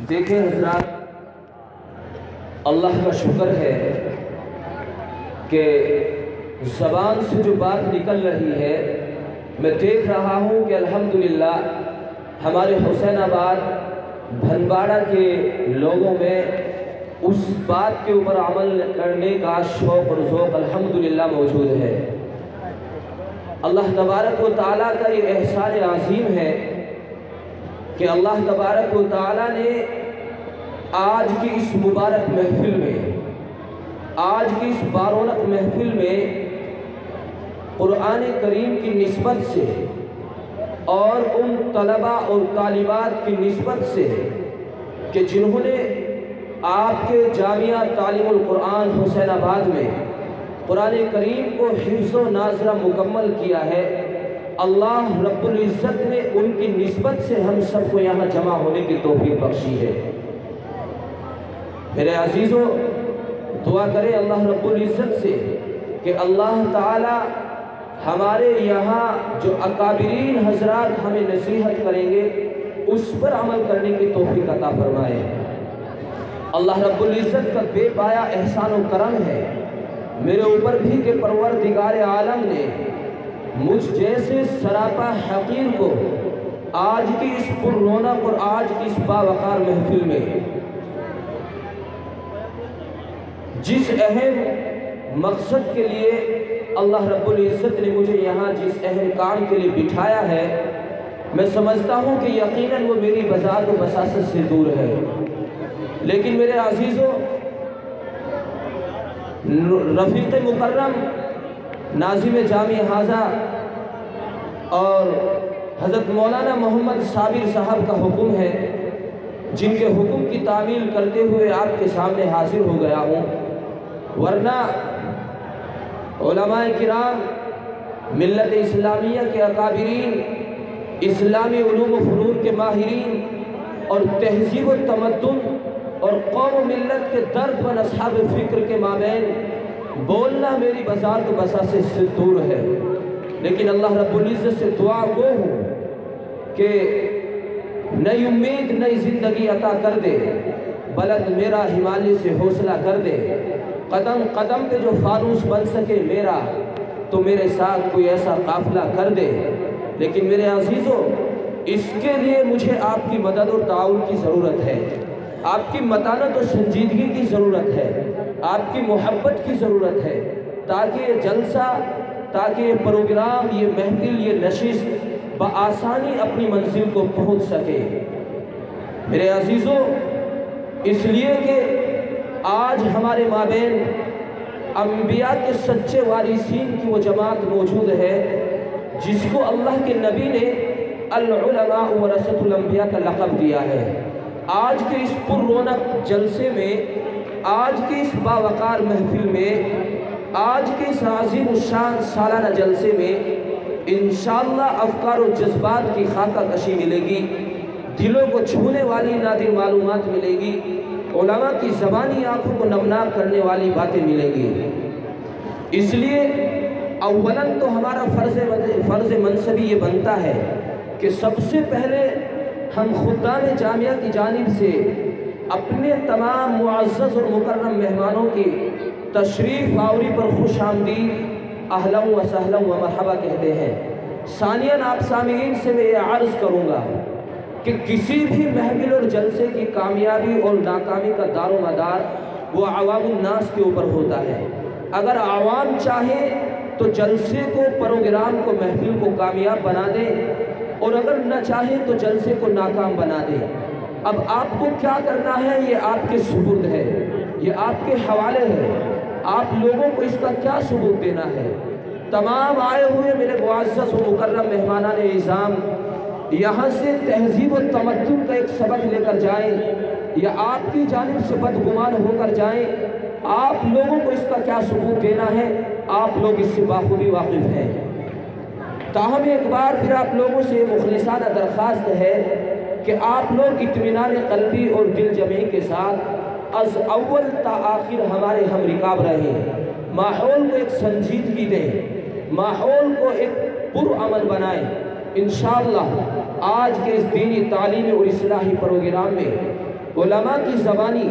دیکھیں حضرات، اللہ کا شکر ہے کہ زبان سے جو بات نکل رہی ہے، میں دیکھ رہا ہوں کہ الحمدللہ ہمارے حسین آباد بھنباڑہ کے لوگوں میں اس بات کے اوپر عمل کرنے کا شوق اور ذوق الحمدللہ موجود ہے۔ اللہ تبارک و تعالیٰ کا یہ احسان عظیم ہے کہ اللہ تبارک و تعالیٰ نے آج کی اس مبارک محفل میں، آج کی اس بارونق محفل میں قرآن کریم کی نسبت سے اور ان طلباء اور طالبات کی نسبت سے کہ جنہوں نے آپ کے جامعہ تعلیم القرآن حسین آباد میں قرآن کریم کو حفظ و ناظرہ مکمل کیا ہے، اللہ رب العزت نے ان کی نسبت سے ہم سب کو یہاں جمع ہونے کی توفیق بخشی ہے۔ میرے عزیزوں، دعا کریں اللہ رب العزت سے کہ اللہ تعالی ہمارے یہاں جو اکابرین حضرات ہمیں نصیحت کریں گے اس پر عمل کرنے کی توفیق عطا فرمائے۔ اللہ رب العزت کا بے پایا احسان و کرم ہے میرے اوپر بھی کہ پروردگار عالم نے مجھ جیسے سراپا حقیر کو آج کی اس پر رونق اور آج کی اس باوقار محفل میں جس اہم مقصد کے لیے اللہ رب العزت نے مجھے یہاں جس اہم کام کے لیے بٹھایا ہے، میں سمجھتا ہوں کہ یقیناً وہ میری بذات و بساست سے دور ہے، لیکن میرے عزیزوں، رفیق مکرم ناظم جامع حاضہ اور حضرت مولانا محمد صابر صاحب کا حکم ہے، جن کے حکم کی تعمیل کرتے ہوئے آپ کے سامنے حاضر ہو گیا ہوں، ورنہ علماء کرام، ملت اسلامیہ کے اکابرین، اسلامی علوم و فنون کے ماہرین اور تہذیب و تمدن اور قوم و ملت کے درد و اصحاب فکر کے مابین بولنا میری بذات و بساست سے دور ہے، لیکن اللہ رب العزت سے دعا گو ہوں کہ نئی امید نئی زندگی عطا کر دے، بلند میرا ہمالیہ سے حوصلہ کر دے، قدم قدم پہ جو فانوس بن سکے میرا تو میرے ساتھ کوئی ایسا قافلہ کر دے۔ لیکن میرے عزیزوں، اس کے لیے مجھے آپ کی مدد اور تعاون کی ضرورت ہے، آپ کی متانت و سنجیدگی کی ضرورت ہے، آپ کی محبت کی ضرورت ہے، تاکہ یہ جلسہ، تاکہ یہ پروگرام، یہ محفل، یہ نشست بآسانی اپنی منزل کو پہنچ سکے۔ میرے عزیزوں، اس لیے کہ آج ہمارے مابین انبیاء کے سچے وارثین کی وہ جماعت موجود ہے جس کو اللہ کے نبی نے العلماء ورثۃ الانبیاء کا لقب دیا ہے۔ آج کے اس پر رونق جلسے میں، آج کے اس باوقار محفل میں، آج کے اس عظیم الشان سالانہ جلسے میں انشاءاللہ افکار و جذبات کی خاکہ کشی ملے گی، دلوں کو چھونے والی نادر معلومات ملے گی، علماء کی زبانی آنکھوں کو نمناک کرنے والی باتیں ملیں گی۔ اس لیے اولاً تو ہمارا فرض منصبی یہ بنتا ہے کہ سب سے پہلے ہم خدام جامعہ کی جانب سے اپنے تمام معزز اور مکرم مہمانوں کی تشریف آوری پر خوش آمدید، اہلا و سہلا و مرحبا کہتے ہیں۔ ثانیاً آپ سامعین سے میں یہ عرض کروں گا کہ کسی بھی محفل اور جلسے کی کامیابی اور ناکامی کا دار و مدار وہ عوام الناس کے اوپر ہوتا ہے۔ اگر عوام چاہے تو جلسے کو، پروگرام کو، محفل کو کامیاب بنا دے، اور اگر نہ چاہے تو جلسے کو ناکام بنا دے۔ اب آپ کو کیا کرنا ہے یہ آپ کے سپرد ہے، یہ آپ کے حوالے ہے، آپ لوگوں کو اس کا کیا ثبوت دینا ہے۔ تمام آئے ہوئے میرے معزز و مکرم مہمانان اعظام یہاں سے تہذیب و تمدن کا ایک سبق لے کر جائیں یا آپ کی جانب سے بدگمان ہو کر جائیں، آپ لوگوں کو اس کا کیا ثبوت دینا ہے، آپ لوگ اس سے بخوبی واقف ہیں۔ تاہم ایک بار پھر آپ لوگوں سے مخلصانہ درخواست ہے کہ آپ لوگ اطمینان قلبی اور دل جمعی کے ساتھ از اول تا آخر ہمارے ہم رکاب رہیں، ماحول کو ایک سنجیدگی دیں، ماحول کو ایک پرامن بنائیں۔ انشاءاللہ آج کے اس دینی تعلیم اور اصلاحی پروگرام میں علماء کی زبانی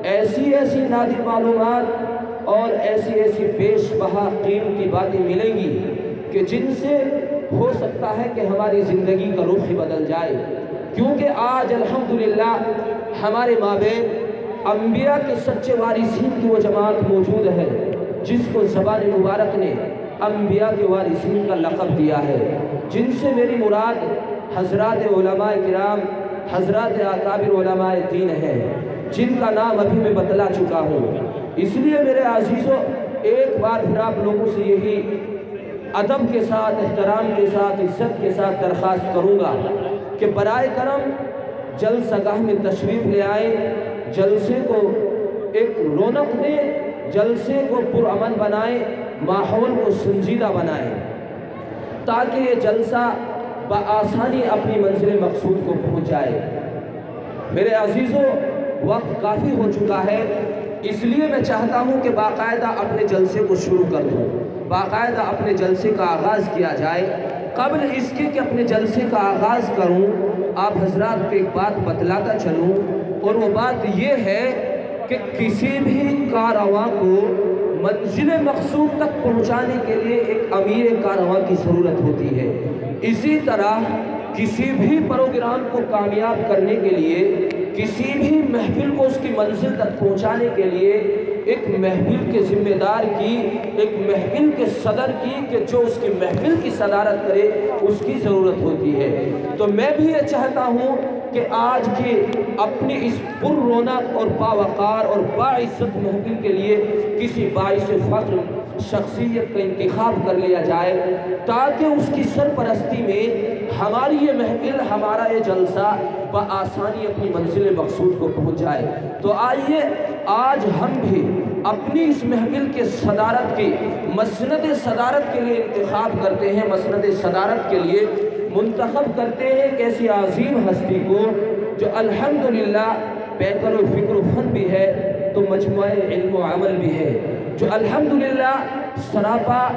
ایسی ایسی نادر معلومات اور ایسی ایسی بیش بہا قیمتی باتیں ملیں گی کہ جن سے ہو سکتا ہے کہ ہماری زندگی کا رخ ہی بدل جائے، کیونکہ آج الحمدللہ ہمارے مابین انبیاء کے سچے وارثین کی وہ جماعت موجود ہے جس کو زبان مبارک نے انبیاء کے وارثین کا لقب دیا ہے، جن سے میری مراد حضرات علماء کرام، حضرات اکابر علماء دین ہے، جن کا نام ابھی میں بتلا چکا ہوں۔ اس لیے میرے عزیزوں، ایک بار پھر آپ لوگوں سے یہی ادب کے ساتھ، احترام کے ساتھ، عزت کے ساتھ درخواست کروں گا کہ برائے کرم جلسہ گاہ میں تشریف لے آئیں، جلسے کو ایک رونق دیں، جلسے کو پرامن بنائیں، ماحول کو سنجیدہ بنائیں، تاکہ یہ جلسہ بآسانی اپنی منزل مقصود کو پہنچ جائے۔ میرے عزیزوں، وقت کافی ہو چکا ہے، اس لیے میں چاہتا ہوں کہ باقاعدہ اپنے جلسے کو شروع کر دوں، باقاعدہ اپنے جلسے کا آغاز کیا جائے۔ قبل اس کے کہ اپنے جلسے کا آغاز کروں، آپ حضرات کو ایک بات بتلاتا چلوں، اور وہ بات یہ ہے کہ کسی بھی کاررواں کو منزل مقصود تک پہنچانے کے لیے ایک امیر کاررواں کی ضرورت ہوتی ہے۔ اسی طرح کسی بھی پروگرام کو کامیاب کرنے کے لیے، کسی بھی محفل کو اس کی منزل تک پہنچانے کے لیے ایک محفل کے ذمہ دار کی، ایک محفل کے صدر کی، کہ جو اس کی محفل کی صدارت کرے، اس کی ضرورت ہوتی ہے۔ تو میں بھی یہ چاہتا ہوں کہ آج کے اپنی اس پر رونق اور باوقار اور باعزت محفل کے لیے کسی باعث فخر شخصیت کا انتخاب کر لیا جائے، تاکہ اس کی سرپرستی میں ہماری یہ محفل، ہمارا یہ جلسہ بآسانی اپنی منزل مقصود کو پہنچ جائے۔ تو آئیے آج ہم بھی اپنی اس محفل کے صدارت کی، مسند صدارت کے لیے انتخاب کرتے ہیں، مسند صدارت کے لیے منتخب کرتے ہیں ایک ایسی عظیم ہستی کو جو الحمدللہ پیکر و فکر و فن بھی ہے تو مجموعہ علم و عمل بھی ہے، جو الحمدللہ سراپا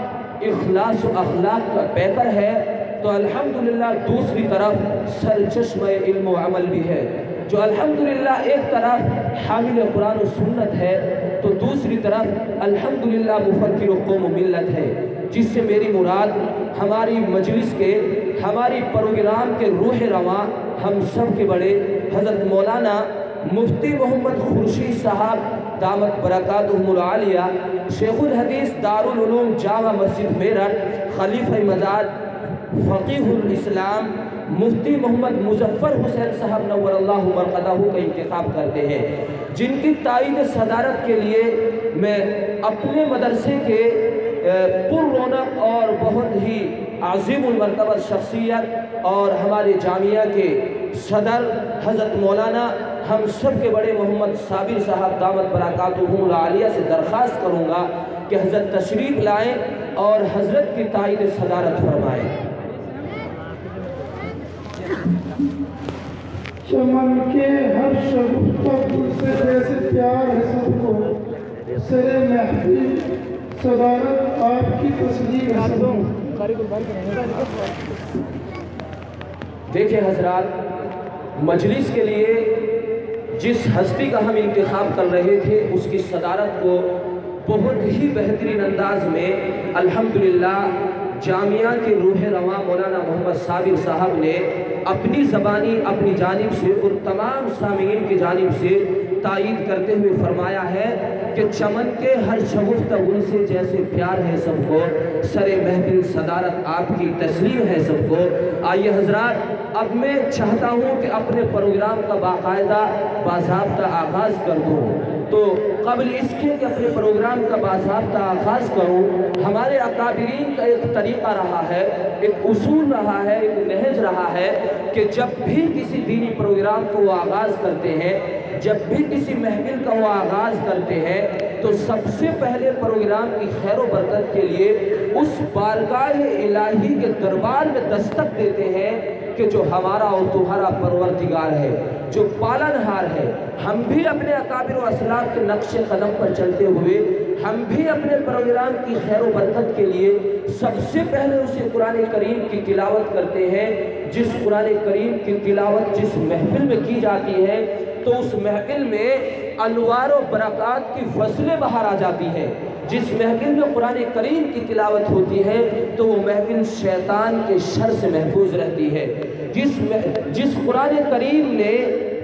اخلاص و اخلاق کا پیکر ہے، تو الحمدللہ دوسری طرف سرچشمہ علم و عمل بھی ہے، جو الحمدللہ ایک طرف حامل قرآن و سنت ہے تو دوسری طرف الحمدللہ مفکر و قوم و ملت ہے، جس سے میری مراد ہماری مجلس کے، ہماری پروگرام کے روح رواں، ہم سب کے بڑے حضرت مولانا مفتی محمد خورشید صاحب دامت برکاتہم العالیہ، شیخ الحدیث دارالعلوم جامع مسجد میرٹھ، خلیفہ مزار، فقیہ الاسلام، مفتی محمد مظفر حسین صاحب نور اللہ مرقدہ کا انتخاب کرتے ہیں، جن کی تائید صدارت کے لیے میں اپنے مدرسے کے پر رونق اور بہت ہی عظیم المرتبہ شخصیت اور ہمارے جامعہ کے صدر حضرت مولانا ہم سب کے بڑے محمد صابر صاحب دامت برکاتہم العالیہ سے درخواست کروں گا کہ حضرت تشریف لائیں اور حضرت کی تائید صدارت فرمائیں۔ چمن کے ہر شگفتہ دل سے جیسے پیار ہے سب کو، سر محفل صدارت آپ کی تسلیم ہے سب کو۔ دیکھیں حضرات، مجلس کے لیے جس ہستی کا ہم انتخاب کر رہے تھے، اس کی صدارت کو بہت ہی بہترین انداز میں الحمدللہ جامعہ کے روح رواں مولانا محمد صابر صاحب نے اپنی زبانی، اپنی جانب سے اور تمام سامعین کی جانب سے تائید کرتے ہوئے فرمایا ہے کہ چمن کے ہر شگفتہ گل سے جیسے پیار ہے سب کو، سر محفل صدارت آپ کی تسلیم ہے سب کو۔ آئیے حضرات، اب میں چاہتا ہوں کہ اپنے پروگرام کا باقاعدہ باضابطہ آغاز کر دوں، تو قبل اس کے کہ اپنے پروگرام کا باضابطہ آغاز کروں، ہمارے اکابرین کا ایک طریقہ رہا ہے، ایک اصول رہا ہے، ایک نہج رہا ہے کہ جب بھی کسی دینی پروگرام کو وہ آغاز کرتے ہیں، جب بھی کسی محفل کا وہ آغاز کرتے ہیں، تو سب سے پہلے پروگرام کی خیر و برکت کے لیے اس بارگاہ الہی کے دربار میں دستک دیتے ہیں کہ جو ہمارا اور تمہارا پروردگار ہے، جو پالنہار ہے۔ ہم بھی اپنے اکابر و اسلاف کے نقش قدم پر چلتے ہوئے، ہم بھی اپنے پروگرام کی خیر و برکت کے لیے سب سے پہلے اسے قرآن کریم کی تلاوت کرتے ہیں، جس قرآن کریم کی تلاوت جس محفل میں کی جاتی ہے تو اس محفل میں انوار و برکات کی فصلیں باہر آ جاتی ہیں۔ جس محفل میں قرآن کریم کی تلاوت ہوتی ہے تو وہ محفل شیطان کے شر سے محفوظ رہتی ہے۔ جس قرآن کریم نے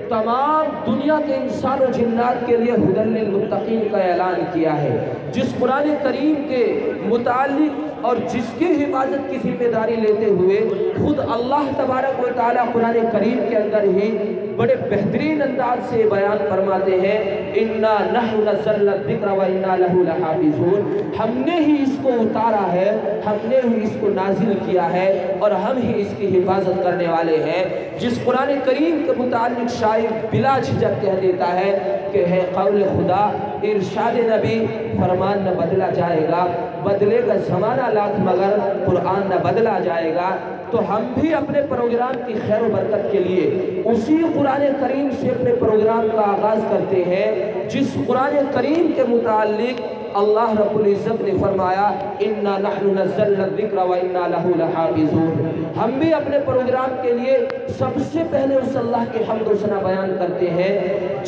تمام دنیا کے انسان و جنات کے لیے ھدی للمتقین کا اعلان کیا ہے، جس قرآن کریم کے متعلق اور جس کی حفاظت کی ذمہ داری لیتے ہوئے خود اللہ تبارک و تعالیٰ قرآن کریم کے اندر ہی بڑے بہترین انداز سے بیان فرماتے ہیں، اِنَّا نَحْنُ نَزَّلْنَا الذِّكْرَ وَإِنَّا لَهُ لَحَافِظُونَ، ہم نے ہی اس کو اتارا ہے، ہم نے ہی اس کو نازل کیا ہے اور ہم ہی اس کی حفاظت کرنے والے ہیں۔ جس قرآن کریم کے متعلق شاعر بلا جھجک کہہ دیتا ہے کہ ہے قول خدا، ارشاد نبی، فرمان نہ بدلا جائے گا، بدلے گا زمانہ لاکھ مگر قرآن نہ بدلا جائے گا۔ تو ہم بھی اپنے پروگرام کی خیر و برکت کے لیے اسی قرآن کریم سے اپنے پروگرام کا آغاز کرتے ہیں جس قرآن کریم کے متعلق اللہ رب العزت نے فرمایا، اِنَّا نَحْنُ نَزَّلْنَا الذِّكْرَ وَإِنَّا لَهُ لَحَافِظُونَ۔ ہم بھی اپنے پروگرام کے لیے سب سے پہلے اس اللہ کی حمد و ثنا بیان کرتے ہیں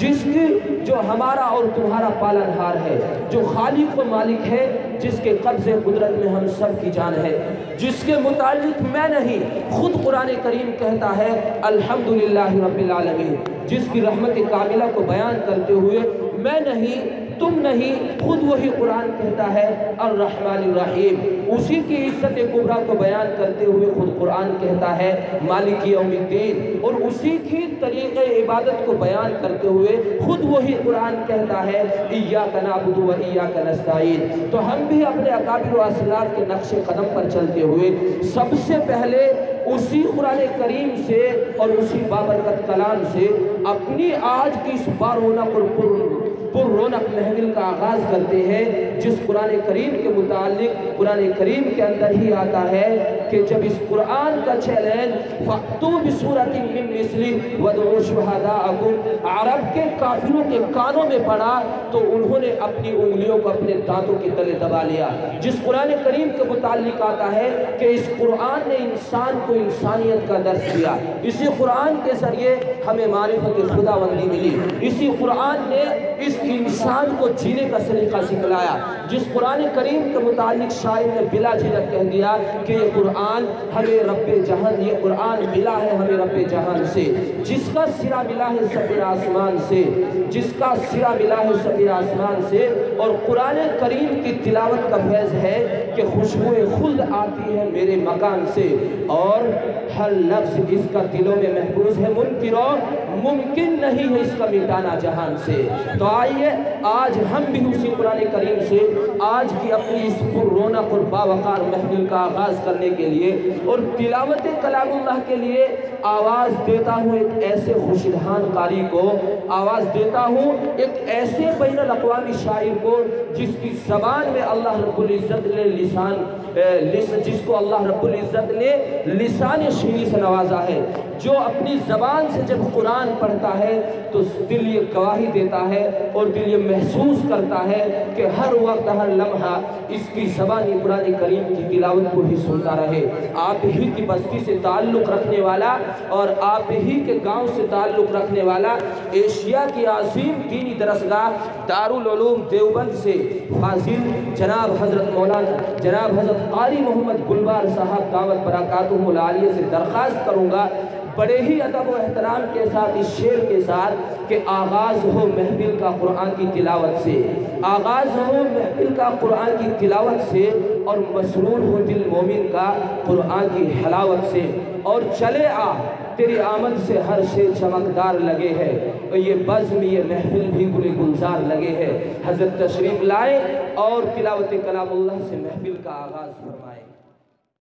جس کی جو ہمارا اور تمہارا پالنہار ہے، جو خالق و مالک ہے، جس کے قبض قدرت میں ہم سب کی جان ہے، جس کے متعلق میں نہیں خود قرآن کریم کہتا ہے الحمدللہ رب العالمین، جس کی رحمت کاملہ کو بیان کرتے ہوئے میں نہیں تم نہیں خود وہی قرآن کہتا ہے الرحمن الرحیم، اسی کی عزت کبریٰ کو بیان کرتے ہوئے خود قرآن کہتا ہے مالک یوم الدین، اور اسی کی طریقے عبادت کو بیان کرتے ہوئے خود وہی قرآن کہتا ہے ایاک نعبد و ایاک نستعین۔ تو ہم بھی اپنے اکابر و اسلاف کے نقش قدم پر چلتے ہوئے سب سے پہلے اسی قرآن کریم سے اور اسی بابرکت کلام سے اپنی آج کی اس بارونق اور پر رونق محفل کا آغاز کرتے ہیں جس قرآن کریم کے متعلق قرآن کریم کے اندر ہی آتا ہے کہ جب اس قرآن کا چیلنج فَأْتُوا بِسُورَةٍ مِّن مِّثْلِهِ وَادْعُوا شُهَدَاءَكُمْ عرب کے کافروں کے کانوں میں پڑا تو انہوں نے اپنی انگلیوں کو اپنے دانتوں کے تلے دبا لیا۔ جس قرآن کریم کے متعلق آتا ہے کہ اس قرآن نے انسان کو انسانیت کا درس دیا، اسی قرآن کے ذریعے ہمیں معرفت خداوندی ملی، اسی قرآن نے اس انسان کو جینے کا سلیقہ سکھلایا۔ جس قرآن کریم کے متعلق شاعر نے بلا جھجک کہہ دیا کہ یہ قرآن ہمیں رب جہان، یہ قرآن ملا ہے ہمیں رب جہان سے، جس کا سرا ملا ہے سفیر آسمان سے، جس کا سرا ملا ہے سفیر آسمان سے، اور قرآن کریم کی تلاوت کا فیض ہے کہ خوشبوئے خلد آتی ہے میرے مکان سے، اور ہر لفظ اس کا دلوں میں محفوظ ہے، منکروں ممکن نہیں ہے اس کا مٹانا جہان سے۔ تو آئیے آج ہم بھی اسی قرآن کریم سے آج کی اپنی اس پر رونق اور باوقار محفل کا آغاز کرنے کے لیے اور تلاوت کلام اللہ کے لیے آواز دیتا ہوں ایک ایسے خوشدہان قاری کو، آواز دیتا ہوں ایک ایسے بین الاقوامی شاعر کو جس کی زبان میں اللہ رب العزت نے جس کو اللہ رب العزت نے لسان شیریں سے نوازا ہے، جو اپنی زبان سے جب قرآن پڑھتا ہے تو دل یہ گواہی دیتا ہے اور دل یہ محسوس کرتا ہے کہ ہر وقت ہر لمحہ اس کی زبانی قرآن کریم کی تلاوت کو ہی سنتا رہے۔ آپ ہی کی بستی سے تعلق رکھنے والا اور آپ ہی کے گاؤں سے تعلق رکھنے والا ایشیا کی عظیم دینی درسگاہ دارالعلوم دیوبند سے فاضل جناب حضرت مولانا جناب حضرت قاری محمد گلبار صاحب دعوت برکاتہ العالیہ سے درخواست کروں گا بڑے ہی ادب و احترام کے ساتھ اس شعر کے ساتھ کہ آغاز ہو محفل کا قرآن کی تلاوت سے، آغاز ہو محفل کا قرآن کی تلاوت سے، اور مسرور ہو دل مومن کا قرآن کی حلاوت سے، اور چلے آ تیری آمد سے ہر شے چمکدار لگے ہے، اور یہ بزم یہ محفل بھی گل گلزار لگے ہے۔ حضرت تشریف لائے اور تلاوت کلام اللہ سے محفل کا آغاز فرمائے۔